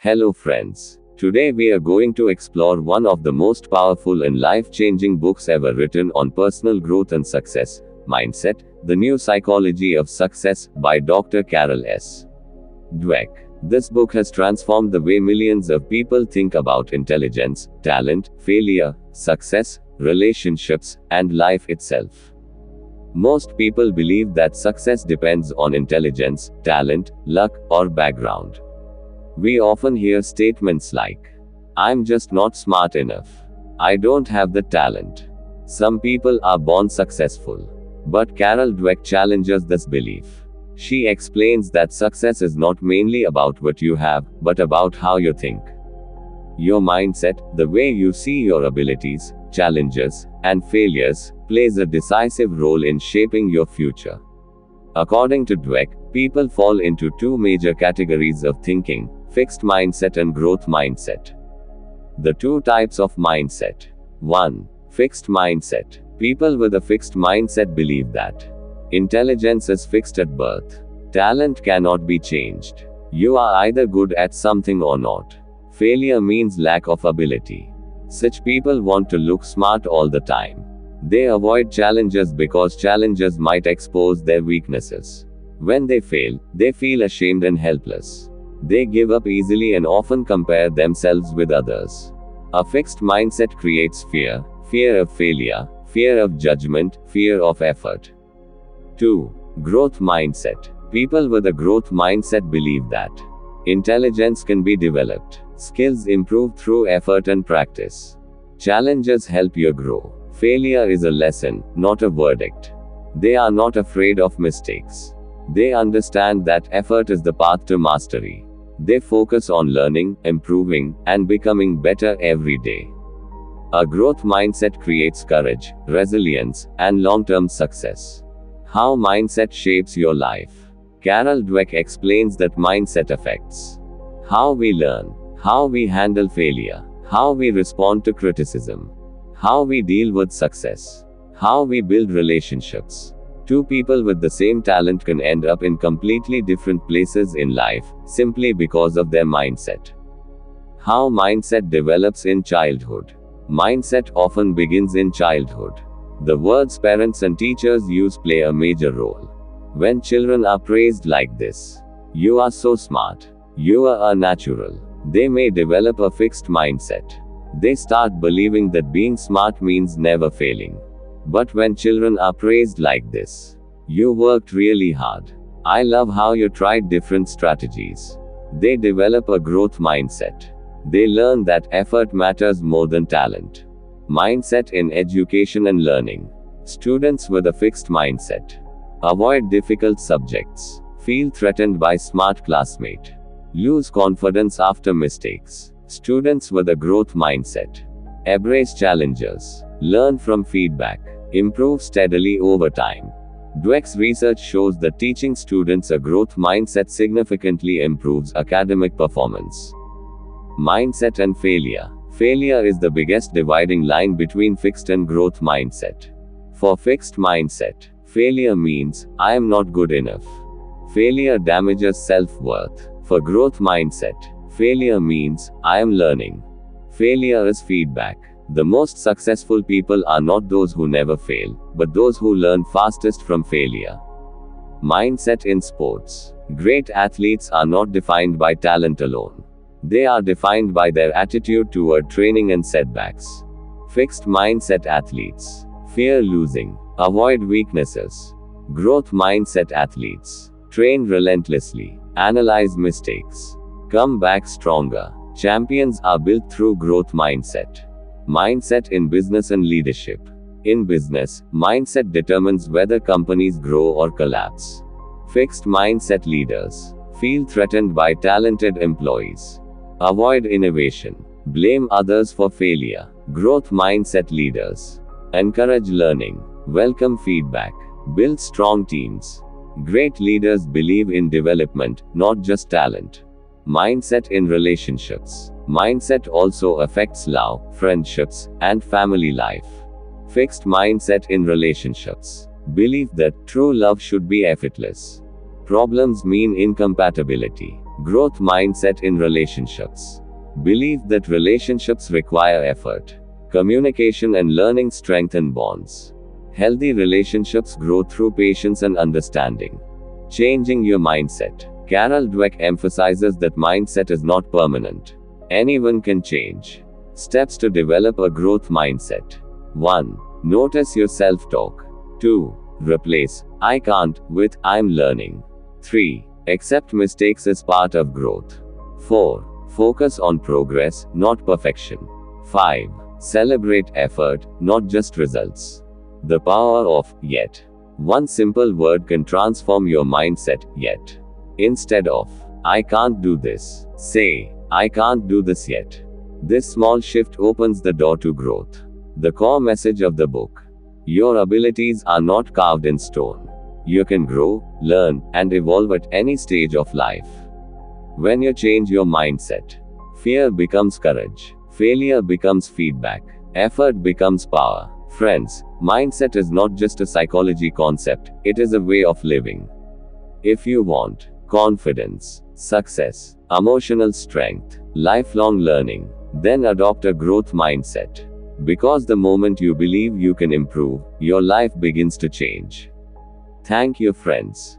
Hello friends. Today we are going to explore one of the most powerful and life-changing books ever written on personal growth and success, Mindset, The New Psychology of Success, by Dr. Carol S. Dweck. This book has transformed the way millions of people think about intelligence, talent, failure, success, relationships, and life itself. Most people believe that success depends on intelligence, talent, luck, or background. We often hear statements like, "I'm just not smart enough. I don't have the talent." Some people are born successful. But Carol Dweck challenges this belief. She explains that success is not mainly about what you have, but about how you think. Your mindset, the way you see your abilities, challenges, and failures, plays a decisive role in shaping your future. According to Dweck, people fall into two major categories of thinking: fixed mindset and growth mindset. The two types of mindset. 1. Fixed mindset. People with a fixed mindset believe that intelligence is fixed at birth. Talent cannot be changed. You are either good at something or not. Failure means lack of ability. Such people want to look smart all the time. They avoid challenges because challenges might expose their weaknesses. When they fail, they feel ashamed and helpless. They give up easily and often compare themselves with others. A fixed mindset creates fear: fear of failure, fear of judgment, fear of effort. 2. Growth mindset. People with a growth mindset believe that intelligence can be developed. Skills improve through effort and practice. Challenges help you grow. Failure is a lesson, not a verdict. They are not afraid of mistakes. They understand that effort is the path to mastery. They focus on learning, improving, and becoming better every day. A growth mindset creates courage, resilience, and long-term success. How mindset shapes your life. Carol Dweck explains that mindset affects how we learn, how we handle failure, how we respond to criticism, how we deal with success, how we build relationships. Two people with the same talent can end up in completely different places in life, simply because of their mindset. How mindset develops in childhood. Mindset often begins in childhood. The words parents and teachers use play a major role. When children are praised like this, "You are so smart. You are a natural," they may develop a fixed mindset. They start believing that being smart means never failing. But when children are praised like this, "You worked really hard. I love how you tried different strategies," they develop a growth mindset. They learn that effort matters more than talent. Mindset in education and learning. Students with a fixed mindset avoid difficult subjects, feel threatened by smart classmates, lose confidence after mistakes. Students with a growth mindset embrace challenges, learn from feedback, improve steadily over time. Dweck's research shows that teaching students a growth mindset significantly improves academic performance. Mindset and failure. Failure is the biggest dividing line between fixed and growth mindset. For fixed mindset, failure means, "I am not good enough." Failure damages self-worth. For growth mindset, failure means, "I am learning." Failure is feedback. The most successful people are not those who never fail, but those who learn fastest from failure. Mindset in sports. Great athletes are not defined by talent alone. They are defined by their attitude toward training and setbacks. Fixed mindset athletes fear losing, avoid weaknesses. Growth mindset athletes train relentlessly, analyze mistakes, come back stronger. Champions are built through growth mindset. Mindset in business and leadership. In business, mindset determines whether companies grow or collapse. Fixed mindset leaders feel threatened by talented employees, avoid innovation, blame others for failure. Growth mindset leaders encourage learning, welcome feedback, build strong teams. Great leaders believe in development, not just talent. Mindset in relationships. Mindset also affects love, friendships, and family life. Fixed mindset in relationships. Believe that true love should be effortless. Problems mean incompatibility. Growth mindset in relationships. Believe that relationships require effort. Communication and learning strengthen bonds. Healthy relationships grow through patience and understanding. Changing your mindset. Carol Dweck emphasizes that mindset is not permanent. Anyone can change. Steps to develop a growth mindset. 1. Notice your self-talk. 2. Replace "I can't" with "I'm learning." 3. Accept mistakes as part of growth. 4. Focus on progress, not perfection. 5. Celebrate effort, not just results. The power of "yet." One simple word can transform your mindset. Yet. Instead of "I can't do this," say "I can't do this yet." This small shift opens the door to growth. The core message of the book. Your abilities are not carved in stone. You can grow, learn, and evolve at any stage of life. When you change your mindset, fear becomes courage, failure becomes feedback, effort becomes power. Friends, mindset is not just a psychology concept, it is a way of living. If you want confidence, success, emotional strength, lifelong learning, then adopt a growth mindset. Because the moment you believe you can improve, your life begins to change. Thank you, friends.